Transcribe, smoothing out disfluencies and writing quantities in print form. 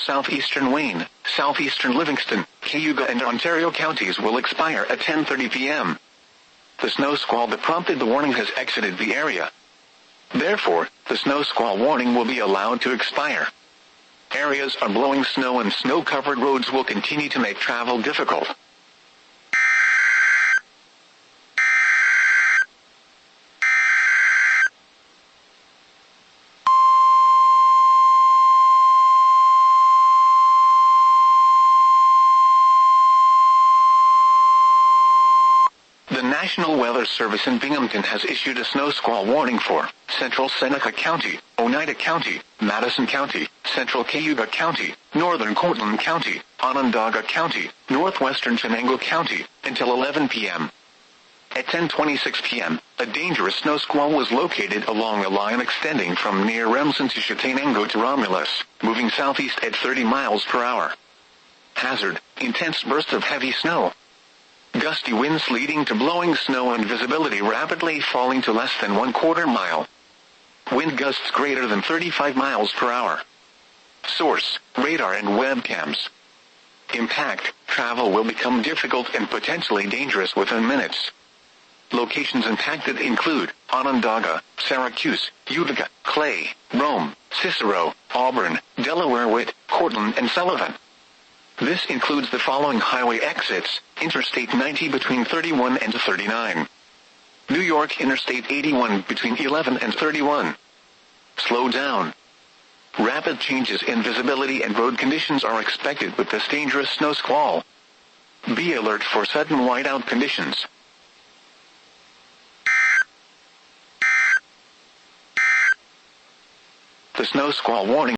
southeastern Wayne, southeastern Livingston, Cayuga and Ontario counties will expire at 10:30 p.m. The snow squall that prompted the warning has exited the area. Therefore, the snow squall warning will be allowed to expire. Areas of blowing snow and snow-covered roads will continue to make travel difficult. The National Weather Service in Binghamton has issued a snow squall warning for Central Seneca County, Oneida County, Madison County, Central Cayuga County, Northern Cortland County, Onondaga County, Northwestern Chenango County, until 11 p.m. At 10:26 p.m., a dangerous snow squall was located along a line extending from near Remsen to Chenango to Romulus, moving southeast at 30 miles per hour. Hazard: intense bursts of heavy snow. Gusty winds leading to blowing snow and visibility rapidly falling to less than 1/4 mile. Wind gusts greater than 35 miles per hour. Source: radar and webcams. Impact: travel will become difficult and potentially dangerous within minutes. Locations impacted include Onondaga, Syracuse, Utica, Clay, Rome, Cicero, Auburn, Delaware, Witt, Cortland and Sullivan. This includes the following highway exits: Interstate 90 between 31 and 39. New York Interstate 81 between 11 and 31. Slow down. Rapid changes in visibility and road conditions are expected with this dangerous snow squall. Be alert for sudden whiteout conditions. The snow squall warning